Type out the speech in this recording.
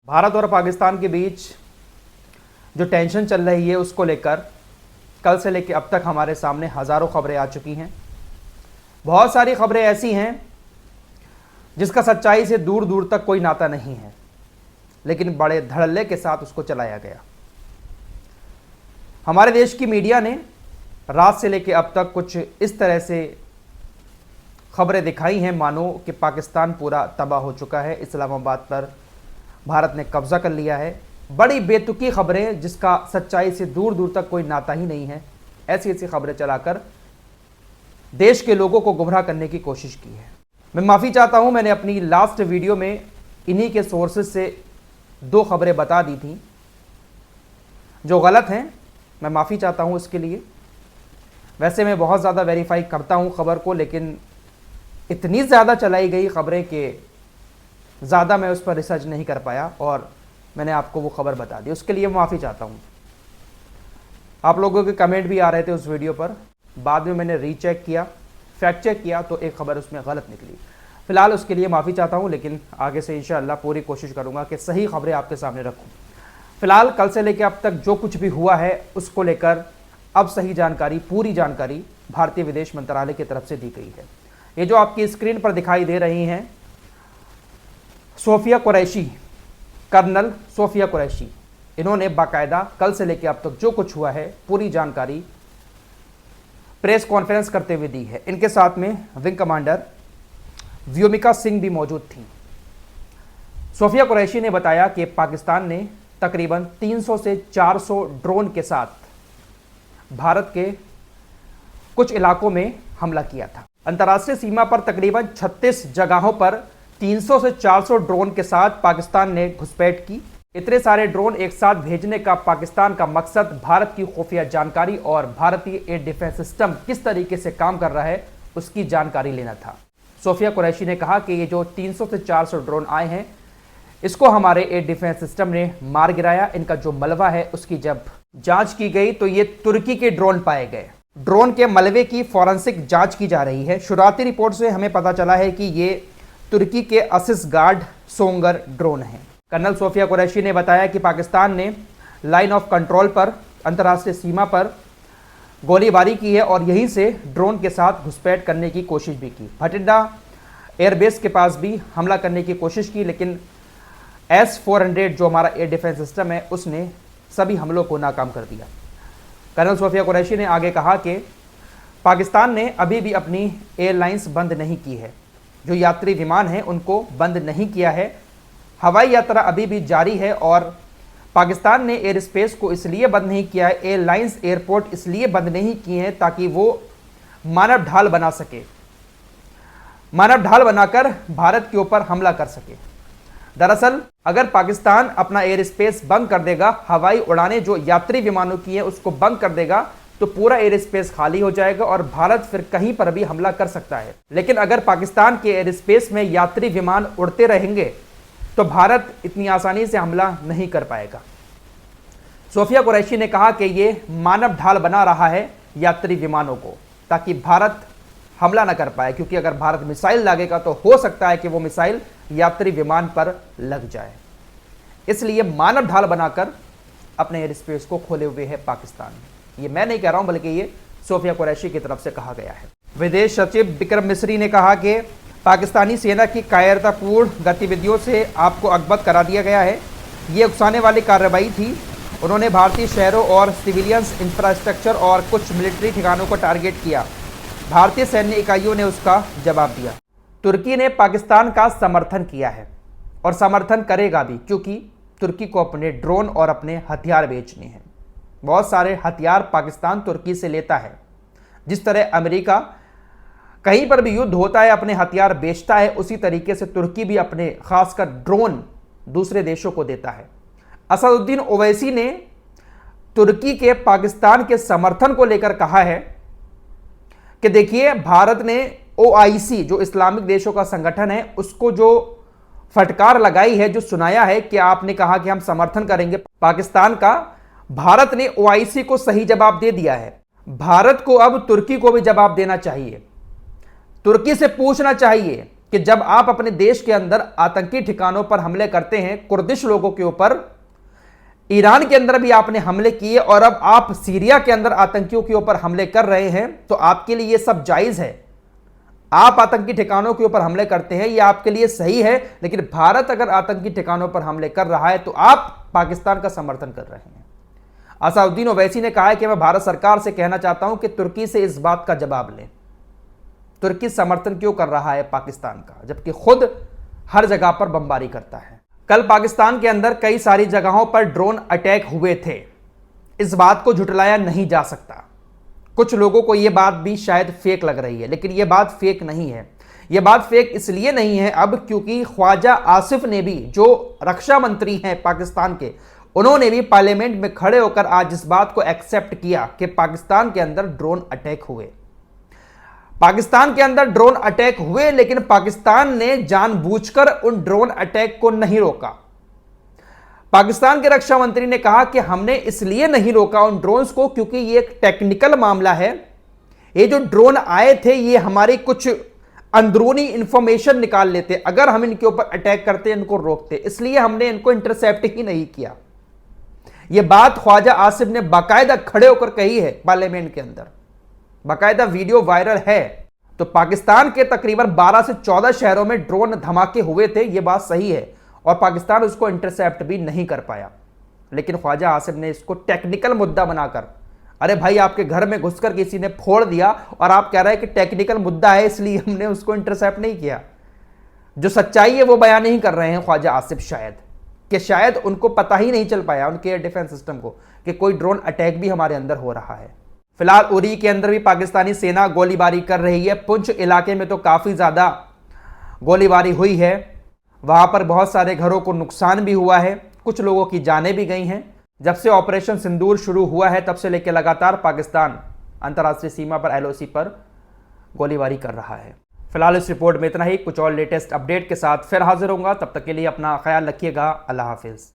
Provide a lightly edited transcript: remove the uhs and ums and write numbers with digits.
भारत और पाकिस्तान के बीच जो टेंशन चल रही है उसको लेकर कल से लेकर अब तक हमारे सामने हज़ारों खबरें आ चुकी हैं। बहुत सारी खबरें ऐसी हैं जिसका सच्चाई से दूर दूर तक कोई नाता नहीं है, लेकिन बड़े धड़ल्ले के साथ उसको चलाया गया। हमारे देश की मीडिया ने रात से लेकर अब तक कुछ इस तरह से खबरें दिखाई हैं मानो कि पाकिस्तान पूरा तबाह हो चुका है, इस्लामाबाद पर भारत ने कब्जा कर लिया है। बड़ी बेतुकी खबरें जिसका सच्चाई से दूर दूर तक कोई नाता ही नहीं है, ऐसी ऐसी खबरें चलाकर देश के लोगों को गुमराह करने की कोशिश की है। मैं माफ़ी चाहता हूं, मैंने अपनी लास्ट वीडियो में इन्हीं के सोर्सेज से 2 खबरें बता दी थी जो गलत हैं। मैं माफ़ी चाहता हूं इसके लिए। वैसे मैं बहुत ज़्यादा वेरीफाई करता हूं खबर को, लेकिन इतनी ज़्यादा चलाई गई खबरें कि ज़्यादा मैं उस पर रिसर्च नहीं कर पाया और मैंने आपको वो खबर बता दी। उसके लिए माफ़ी चाहता हूँ। आप लोगों के कमेंट भी आ रहे थे उस वीडियो पर, बाद में मैंने रीचेक किया, फैक्ट चेक किया तो एक खबर उसमें गलत निकली। फ़िलहाल उसके लिए माफ़ी चाहता हूँ, लेकिन आगे से इंशाअल्लाह पूरी कोशिश करूँगा कि सही खबरें आपके सामने रखूँ। फ़िलहाल कल से लेकर अब तक जो कुछ भी हुआ है उसको लेकर अब सही जानकारी, पूरी जानकारी भारतीय विदेश मंत्रालय की तरफ से दी गई है। ये जो आपकी स्क्रीन पर दिखाई दे रही हैं सोफिया कुरैशी, कर्नल सोफिया कुरैशी, इन्होंने बाकायदा कल से लेकर अब तक जो कुछ हुआ है पूरी जानकारी प्रेस कॉन्फ्रेंस करते हुए दी है। इनके साथ में विंग कमांडर व्योमिका सिंह भी मौजूद थी। सोफिया कुरैशी ने बताया कि पाकिस्तान ने तकरीबन 300 से 400 ड्रोन के साथ भारत के कुछ इलाकों में हमला किया था। अंतर्राष्ट्रीय सीमा पर तकरीबन 36 जगहों पर 300 से 400 ड्रोन के साथ पाकिस्तान ने घुसपैठ की। इतने सारे ड्रोन एक साथ भेजने का पाकिस्तान का मकसद भारत की खुफिया जानकारी और भारतीय एयर डिफेंस सिस्टम किस तरीके से काम कर रहा है उसकी जानकारी लेना था। सोफिया कुरैशी ने कहा कि ये जो 300 से 400 ड्रोन आए हैं इसको हमारे एयर डिफेंस सिस्टम ने मार गिराया। इनका जो मलबा है उसकी जब जांच की गई तो ये तुर्की के ड्रोन पाए गए। ड्रोन के मलबे की फॉरेंसिक जांच की जा रही है। शुरुआती रिपोर्ट से हमें पता चला है कि ये तुर्की के असिस गार्ड सोंगर ड्रोन हैं। कर्नल सोफिया कुरैशी ने बताया कि पाकिस्तान ने लाइन ऑफ कंट्रोल पर, अंतर्राष्ट्रीय सीमा पर गोलीबारी की है और यहीं से ड्रोन के साथ घुसपैठ करने की कोशिश भी की। भटिंडा एयरबेस के पास भी हमला करने की कोशिश की, लेकिन S-400 जो हमारा एयर डिफेंस सिस्टम है उसने सभी हमलों को नाकाम कर दिया। कर्नल सोफिया कुरैशी ने आगे कहा कि पाकिस्तान ने अभी भी अपनी एयरलाइंस बंद नहीं की है, जो यात्री विमान हैं उनको बंद नहीं किया है। हवाई यात्रा अभी भी जारी है और पाकिस्तान ने एयर स्पेस को इसलिए बंद नहीं किया है, एयरलाइंस एयरपोर्ट इसलिए बंद नहीं किए हैं ताकि वो मानव ढाल बना सके, मानव ढाल बनाकर भारत के ऊपर हमला कर सके। दरअसल अगर पाकिस्तान अपना एयर स्पेस बंद कर देगा, हवाई उड़ानें जो यात्री विमानों की हैं उसको बंद कर देगा, तो पूरा एयर स्पेस खाली हो जाएगा और भारत फिर कहीं पर भी हमला कर सकता है। लेकिन अगर पाकिस्तान के एयर स्पेस में यात्री विमान उड़ते रहेंगे तो भारत इतनी आसानी से हमला नहीं कर पाएगा। सोफिया कुरैशी ने कहा कि ये मानव ढाल बना रहा है यात्री विमानों को ताकि भारत हमला न कर पाए, क्योंकि अगर भारत मिसाइल लागेगा तो हो सकता है कि वो मिसाइल यात्री विमान पर लग जाए। इसलिए मानव ढाल बनाकर अपने एयर स्पेस को खोले हुए है पाकिस्तान। ये मैं नहीं कह रहा हूं, बल्कि ये सोफिया कुरैशी की तरफ से कहा गया है। विदेश सचिव विक्रम मिस्री ने कहा कि पाकिस्तानी सेना की कायरतापूर्ण गतिविधियों से आपको अवगत करा दिया गया है। ये उकसाने वाली कार्रवाई थी। उन्होंने भारतीय शहरों और सिविलियंस इंफ्रास्ट्रक्चर और कुछ मिलिट्री ठिकानों को टारगेट किया। भारतीय सैन्य इकाइयों ने उसका जवाब दिया। तुर्की ने पाकिस्तान का समर्थन किया है और समर्थन करेगा भी, क्योंकि तुर्की को अपने ड्रोन और अपने हथियार बेचने हैं। बहुत सारे हथियार पाकिस्तान तुर्की से लेता है। जिस तरह अमेरिका कहीं पर भी युद्ध होता है अपने हथियार बेचता है, उसी तरीके से तुर्की भी अपने खासकर ड्रोन दूसरे देशों को देता है। असदुद्दीन ओवैसी ने तुर्की के पाकिस्तान के समर्थन को लेकर कहा है कि देखिए, भारत ने OIC जो इस्लामिक देशों का संगठन है उसको जो फटकार लगाई है, जो सुनाया है कि आपने कहा कि हम समर्थन करेंगे पाकिस्तान का, भारत ने OIC को सही जवाब दे दिया है। भारत को अब तुर्की को भी जवाब देना चाहिए। तुर्की से पूछना चाहिए कि जब आप अपने देश के अंदर आतंकी ठिकानों पर हमले करते हैं, कुर्दिश लोगों के ऊपर, ईरान के अंदर भी आपने हमले किए और अब आप सीरिया के अंदर आतंकियों के ऊपर हमले कर रहे हैं, तो आपके लिए यह सब जायज है। आप आतंकी ठिकानों के ऊपर हमले करते हैं, यह आपके लिए सही है, लेकिन भारत अगर आतंकी ठिकानों पर हमले कर रहा है तो आप पाकिस्तान का समर्थन कर रहे हैं। असादुद्दीन ओवैसी ने कहा है कि मैं भारत सरकार से कहना चाहता हूं कि तुर्की से इस बात का जवाब लें, तुर्की समर्थन क्यों कर रहा है पाकिस्तान का, जबकि खुद हर जगह पर बमबारी करता है। कल पाकिस्तान के अंदर कई सारी जगहों पर ड्रोन अटैक हुए थे, इस बात को झुटलाया नहीं जा सकता। कुछ लोगों को यह बात भी शायद फेक लग रही है, लेकिन यह बात फेक नहीं है। यह बात फेक इसलिए नहीं है अब क्योंकि ख्वाजा आसिफ ने भी, जो रक्षा मंत्री हैं पाकिस्तान के, उन्होंने भी पार्लियामेंट में खड़े होकर आज इस बात को एक्सेप्ट किया कि पाकिस्तान के अंदर ड्रोन अटैक हुए। पाकिस्तान के अंदर ड्रोन अटैक हुए, लेकिन पाकिस्तान ने जानबूझकर उन ड्रोन अटैक को नहीं रोका। पाकिस्तान के रक्षा मंत्री ने कहा कि हमने इसलिए नहीं रोका उन ड्रोन्स को क्योंकि ये एक टेक्निकल मामला है। ये जो ड्रोन आए थे ये हमारी कुछ अंदरूनी इंफॉर्मेशन निकाल लेते, अगर हम इनके ऊपर अटैक करते, इनको रोकते, इसलिए हमने इनको इंटरसेप्ट ही नहीं किया। यह बात ख्वाजा आसिफ ने बाकायदा खड़े होकर कही है पार्लियामेंट के अंदर, बाकायदा वीडियो वायरल है। तो पाकिस्तान के तकरीबन 12 से 14 शहरों में ड्रोन धमाके हुए थे, यह बात सही है, और पाकिस्तान उसको इंटरसेप्ट भी नहीं कर पाया। लेकिन ख्वाजा आसिफ ने इसको टेक्निकल मुद्दा बनाकर, अरे भाई आपके घर में घुसकर किसी ने फोड़ दिया और आप कह रहे हैं कि टेक्निकल मुद्दा है इसलिए हमने उसको इंटरसेप्ट नहीं किया। जो सच्चाई है वो बयान नहीं कर रहे हैं ख्वाजा आसिफ, शायद उनको पता ही नहीं चल पाया उनके एयर डिफेंस सिस्टम को कि कोई ड्रोन अटैक भी हमारे अंदर हो रहा है। फिलहाल उरी के अंदर भी पाकिस्तानी सेना गोलीबारी कर रही है। पुंछ इलाके में तो काफी ज्यादा गोलीबारी हुई है, वहां पर बहुत सारे घरों को नुकसान भी हुआ है, कुछ लोगों की जानें भी गई हैं। जब से ऑपरेशन सिंदूर शुरू हुआ है तब से लेकर लगातार पाकिस्तान अंतर्राष्ट्रीय सीमा पर एलओसी पर गोलीबारी कर रहा है। फिलहाल इस रिपोर्ट में इतना ही, कुछ और लेटेस्ट अपडेट के साथ फिर हाजिर होऊंगा। तब तक के लिए अपना ख्याल रखिएगा। अल्लाह हाफिज।